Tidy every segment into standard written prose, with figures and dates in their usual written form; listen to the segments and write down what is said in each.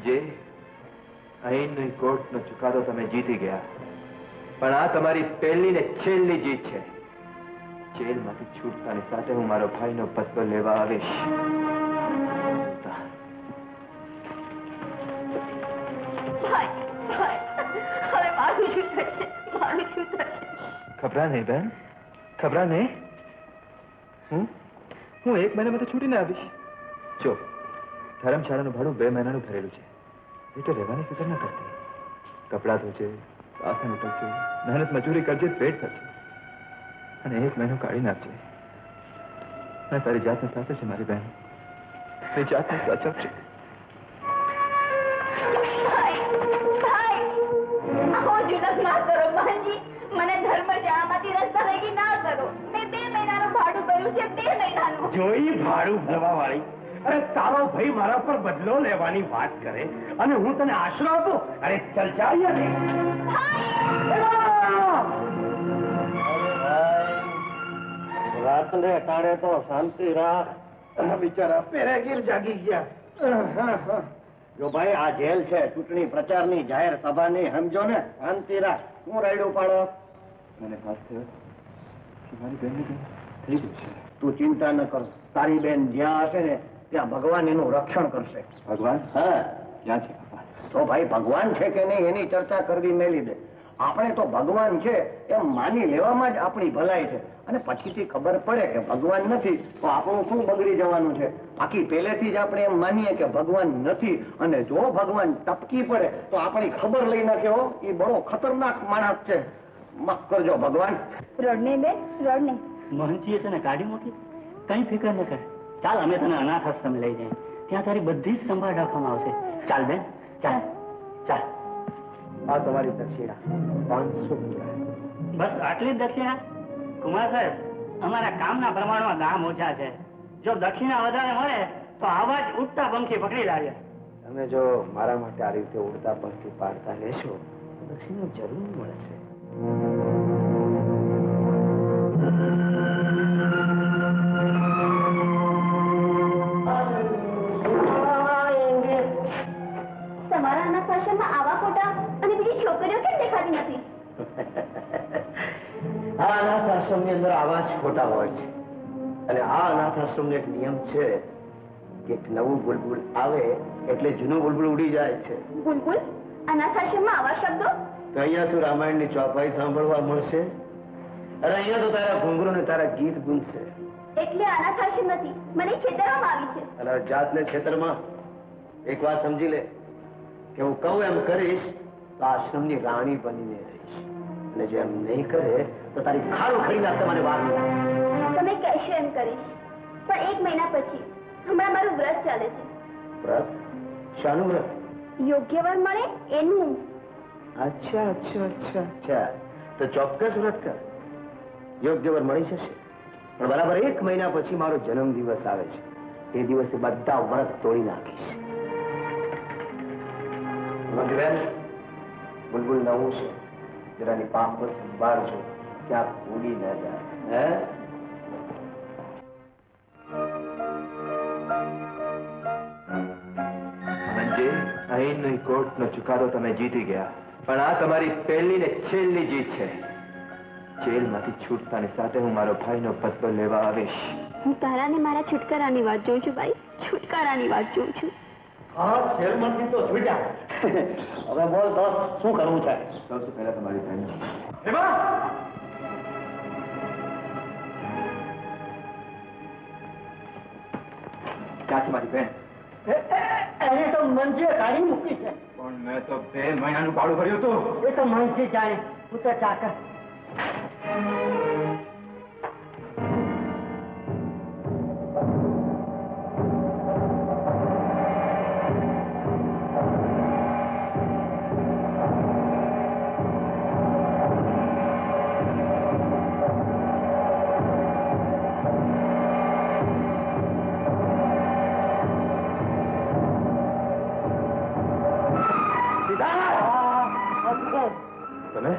મંજે, અહીંની કોર્ટનો ચુકાદો તમે જીતી ગયા, પણ આ તમારી પહેલી ને છેલ્લી જીત છે. જેલમાંથી છૂટતાની સાથે હું મારો ભાઈનો બદલો લેવા આવીશ. ખબરા નહીં બેન, ખબરા નહીં. હું 1 મહિનામાં તો છૂટીને આવીશ. જો ધર્મશાળાનું ભાડું 2 મહિનાનું ભરેલું છે. એ તો રહેવાની ફિકર ના કરતી. કપડાં ધોશે, વાસણ ઉઠશે, મહેનત મજૂરી કરજે, પેટ થશે, અને 1 મહિનો કાઢી નાખજે. મેં તારી જાતને સાચવશે મારી બહેન, તે જાતને સાચવશે. મને ધર્મશાળામાંથી રસ્તા ભેગી ના કરો. મેં 2 મહિનાનું ભાડું ભર્યું છે. 2 મહિનાનું. જોઈ ભાડું ભરવા વાળી. અરે તારો ભાઈ મારા પર બદલો લેવાની વાત કરે અને હું તને આશરો આપું? અરે ચલ ચાલીએ ને. રાતને કાળે તો શાંતિ રાખ. બિચારા પેરેગીર જાગી ગયા. જો ભાઈ આ જેલ છે, ચૂંટણી પ્રચારની જાહેર સભાની, સમજો ને. શાંતિ રાખ. હું રાયડું પાડો. મને ખાસ થયો કે મારી બહેનને થઈ ગયું છે. તું ચિંતા ન કર. તારી બેન જ્યાં હશે ને ત્યાં ભગવાન એનું રક્ષણ કરશે. ભગવાન? હા. ક્યાં છે ભગવાન? તો ભાઈ ભગવાન છે કે નહીં એની ચર્ચા કરવી મેલી દે. આપણે તો ભગવાન છે એમ માની લેવામાં જ આપણી ભલાઈ છે. અને પછીથી ખબર પડે કે ભગવાન નથી તો આપણું શું બગડી જવાનું છે. બાકી પહેલેથી જ આપણે એમ માનીએ કે ભગવાન નથી, અને જો ભગવાન ટપકી પડે તો આપણી ખબર લઈ નાખે. હો, એ બડો ખતરનાક માણસ છે. માફ કરજો ભગવાન. રડને બે, રડને. મોહનજીએ તને કાઢી મૂકી, કઈ ફિકર ન કરે. ચાલ, અમે તને અનાથ આશ્રમ લઈ જઈએ. ત્યાં તારી બધી જ સંભાળ રાખવામાં આવશે. ચાલ બેન, ચાલ ચાલ. આ તમારી દક્ષિણા 500 રૂપિયા. બસ આટલી જ દક્ષિણા? કુમાર સાહેબ, અમારા કામના પ્રમાણમાં દામ ઓછા છે. જો દક્ષિણા વધારે મળે તો આવા જ ઉડતા પંખી પકડી લાગે. તમે જો મારા માટે આ રીતે ઉડતા પંખી પાડતા લેશો તો દક્ષિણા જરૂર મળશે. તમારા અનાથ આશ્રમમાં આવા ફોટા અને બીજી છોકરીઓ કેમ દેખાતી નથી? આ અનાથ આશ્રમની અંદર આવા જ ખોટા હોય છે. અને આ અનાથ આશ્રમનો એક નિયમ છે કે નવું બુલબુલ આવે એટલે જૂનું બુલબુલ ઉડી જાય છે. બુલબુલ? અનાથ આશ્રમમાં આવા શબ્દો? તો અહીંયા શું રામાયણની ચોપાઈ સાંભળવા મળશે? અરે અહીંયા તો તારા ઘૂંઘરું ને તારા ગીત ગુંજશે. એટલે અનાથ આશ્રમ નથી, મને છેતરવામાં આવી છે. અને જાતને છેતરમાં એક વાત સમજી લે કે હું કહું એમ કરીશ તો આશ્રમની રાણી બનીને રહીશ, અને જો એમ નહીં કરે તો તારી ખાડું ખરી નાખશે. મને વાત તમે કહેશો એમ કરીશ, પણ 1 મહિના પછી. હમણાં મારું વ્રત ચાલે છે. વ્રત? શાનું વ્રત? યોગ્ય વર મળે એનું. અચ્છા અચ્છા અચ્છા અચ્છા. તો ચોક્કસ વ્રત કર, યોગ્ય વર મળી જશે. પણ બરાબર 1 મહિના પછી મારો જન્મ દિવસ આવે છે. તે દિવસે બધા વ્રત તોડી નાખીશ. બુલબુલ નવું છે, જરાની પાપ પર સંભાળજો, ક્યાંક ઉડી ન જાય. હે? મંજે, અહીંની કોર્ટનો ચુકાદો તમે જીતી ગયા, પણ આ તમારી પહેલી ને છેલ્લી જીત છે. જેલમાંથી છૂટતાની સાથે હું મારો ભાઈનો બદલો લેવા આવીશ. હું તારાને મારા છુટકારાની વાત જોઉં છું ભાઈ, છુટકારાની વાત જોઉં છું. હા, જેલમાંથી તો છૂટ્યા. હવે બોલ દોસ્ત, શું કરવું છે? સૌથી પહેલા તમારી બહેન. ક્યાં છે મારી બહેન? એને તો મંજે કાઢી મૂકી છે. પણ મેં તો 2 મહિનાનું ભાડું ભર્યું હતું. એ તો મંજે જાય. હું તો ચાકર. તમે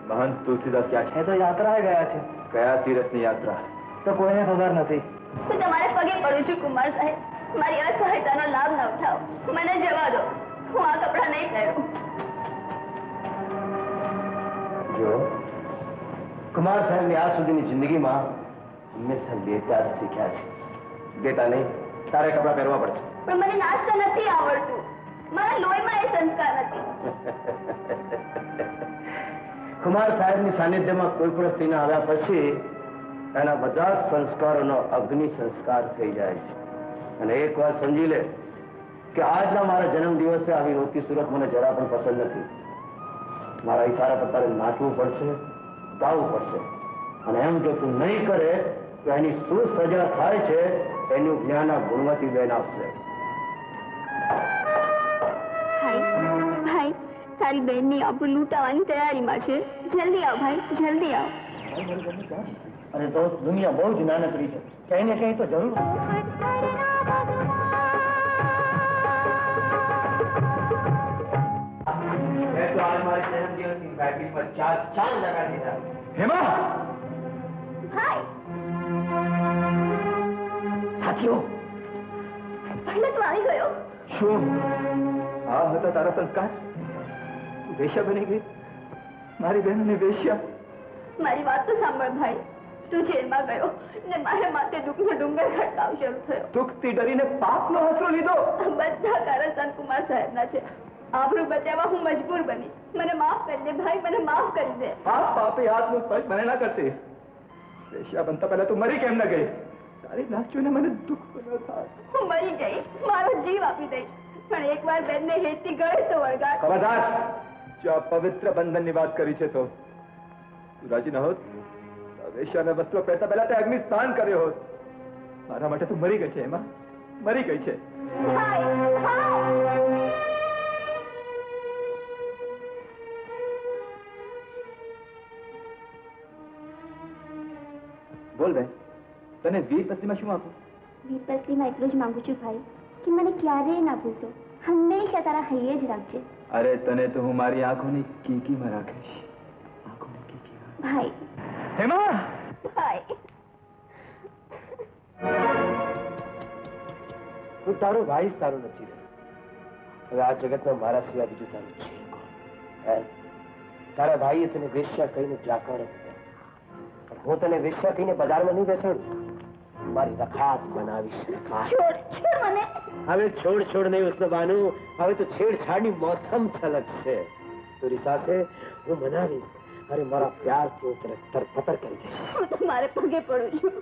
મહંત તુલસીદાસ ક્યાં છે? તો યાત્રાએ ગયા છે. કયા તીરથની યાત્રા? તો કોઈને ખબર નથી. હું તમારે પગે પડું છું કુમાર સાહેબ. મારી અસહાયતાનો લાભ ન ઉઠાવો. મને જવા દો. હું આ કપડાં નહીં પહેરું. જો કુમાર સાહેબની આ સુધીની જિંદગીમાં હંમેશા દેતા જ શીખ્યા છે. દેતા નહીં, તારે કપડાં પહેરવા પડશે. પણ મને નાચતા નથી આવડતું. મારા લોહીમાં એ સંસ્કાર નથી. કુમાર સાહેબની સાનિધ્યમાં કોઈ પણ સ્ત્રીને આવ્યા પછી એના બધા જ સંસ્કારોનો અગ્નિ સંસ્કાર થઈ જાય છે. અને એક વાત સમજી લે કે આજના મારા જન્મ દિવસે આવી રોતી સુરત મને જરા પણ પસંદ નથી. મારા ઈશારા પર તારે નાચવું પડશે, ગાવું પડશે. અને એમ જો તું નહીં કરે તો એની શું સજા થાય છે એનું જ્ઞાન આ ગુણવતી બેન આપશે. ભાઈ, તારી બહેનની આપણું લૂંટાવાની તૈયારીમાં છે. જલ્દી આવ ભાઈ, જલ્દી આવ. અરે દોસ્ત, દુનિયા બહુ જ નાનકડી છે. કઈ ને કઈ તો જરૂર. હેમા, હાય સાથીઓ, પહેલે તું આવી ગયો. શું આ હતા તારા સંસ્કાર? તું વેશ્યા બની ગઈ, મારી બહેનોની વેશ્યા. મારી વાત તો સાંભળ ભાઈ. તું જેલમાં ગયો ને મારે માથે દુઃખનો ડુંગર ખડકાવ શરૂ થયો. દુઃખથી ડરીને પાપનો આશરો લીધો. બધા કારણ સંતકુમાર સાહેબના છે. આપણું બચાવવા હું મજબૂર બની. મને માફ કરી દે ભાઈ, મને માફ કરી દે. પાપ પાપે હાથનું સ્પર્શ મને ના કરતી. વેશ્યા બનતા પહેલા તું મરી કેમ ન ગઈ? તારી લાશ જોઈને મને દુઃખ ન થાય. હું મરી જઈશ, મારો જીવ આપી દઈશ, પણ એકવાર બેનને હેતથી ગળે તો વળગાડ. ખબરદાર! જો આ પવિત્ર બંધનની વાત કરી છે તો તું રાજી ન હોત? વેશ્યાના વસ્ત્રો પહેરતા પહેલા તે અગ્નિ સ્નાન કર્યો હોત. મારા માટે તું મરી ગઈ છે એમાં, મરી ગઈ છે. ભાઈ, ભાઈ. બોલ બેન, તને વીર પત્નીમાં શું આપું? વીરપત્નીમાં એટલું જ માંગુ છું ભાઈ કે મને ક્યારેય ના ભૂલતો. હંમેશા તારા હૈયે જ રાખજે. અરે તને તો હું મારી આંખોની કીકીમાં રાખીશ. આંખોની કીકીમાં. ભાઈ, હેમા! ભાઈ. તું તારો ભાઈ જ તારો નથી રહ્યો. હવે આ જગતમાં મારા સિવાય બીજું તારું છે કોણ? તારા ભાઈએ તને વેશ્યા કહીને ચાકડે. હું તને વેશ્યા કહીને બજારમાં નહીં બેસાડું. મારી રખાત બનાવીશ. છોડ, છોડ મને. હવે છોડ છોડ નહીં ઉસ્માનું, હવે તો છેડછાડની મોસમ છલકશે. તારી સાથે હું મનાવીશ. અરે મારા પ્યારથી હું તને તરપતર કરી દઈશ. હું તમારે પગે પડું છું.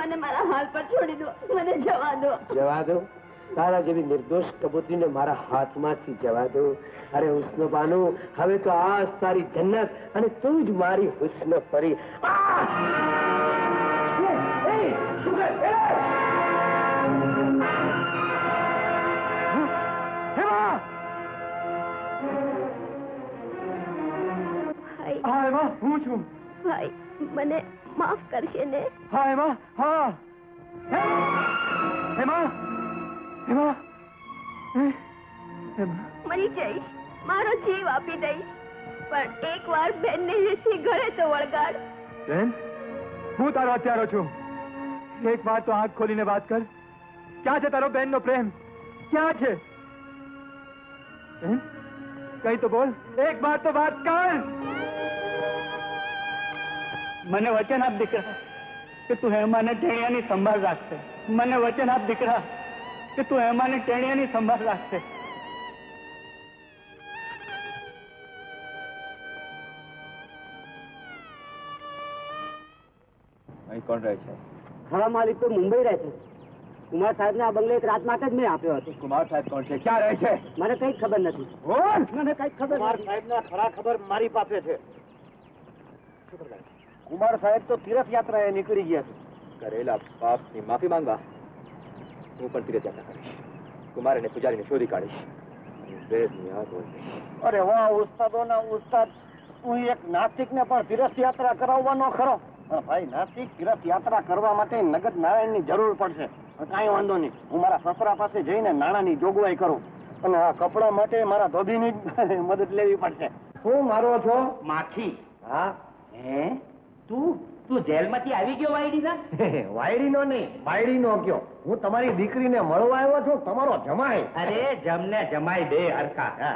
મને મારા હાલ પર છોડી દો. મને જવા દો. જવા દો? તારા જેવી નિર્દોષ કબૂતરીને મારા હાથમાંથી જવા દો? અરે હુસ્ન બાનુ, હવે તો આ તારી જન્નત અને તું જ મારી હુસ્ન પરી. ભાઈ, હા હેમા, હું છું. ભાઈ, મને માફ કરશે ને? હા હેમા, હા. હેમા, હેમા, હેમા. મરી જઈશ, મારો જીવ આપી દઈશ, પણ એકવાર બેનને હેતથી ગળે તો વળગાડ. બેન, હું તારો હત્યારો છું. એક વાર તો આંખ ખોલીને વાત કર. ક્યાં છે તારો બહેનનો પ્રેમ? ક્યાં છે? બેન, કઈ તો બોલ. એક વાર તો વાત કર. મને વચન આપ દીકરા કે તું હેમાને ટેણિયાની સંભાળ રાખશે. મને વચન આપ દીકરા કે તું હેમાને ટેણિયાની સંભાળ રાખશે. અહીં કોણ રહે છે? હવા માલિક તો મુંબઈ રહે છે. કુમાર સાહેબને આ બંગલો એક રાત માટે જ મેં આપ્યો હતો. કુમાર સાહેબ કોણ છે? ક્યાં રહે છે? મને કઈ ખબર નથી. બોલ. મને કઈ ખબર કુમાર નથી. સાહેબના ખરા ખબર મારી પાસે છે. કુમાર સાહેબ તો તીર્થ યાત્રાએ નીકળી ગયા છે. કરેલા પાપની માફી માંગવા હું પણ તીર્થ યાત્રા કરીશ. કુમાર અને પૂજારીને શોધી કાઢીશ. વેદની આગ ઓળખીશ. અરે વાહ, ઉસ્તાદોના ઉસ્તાદ. હું એક નાસ્તિકને પણ તીર્થ યાત્રા કરાવવાનો ખરો. પણ ભાઈ, નાસ્તિક તીર્થ યાત્રા કરવા માટે નગદ નારાયણની જરૂર પડશે. કાંઈ વાંધો નહીં, હું મારા સસરા પાસે જઈને નાણાંની જોગવાઈ કરું. અને આ કપડા માટે મારા ધોબીની મદદ લેવી પડશે. શું મારો છો? માખી. હા. હે તું? તું જેલમાંથી આવી ગયો વાયડીના? વાયડીનો નહીં, બાયડીનો કયો. હું તમારી દીકરીને મળવા આવ્યો છું, તમારો જમાઈ. અરે જમને જમાઈ બે હરખા.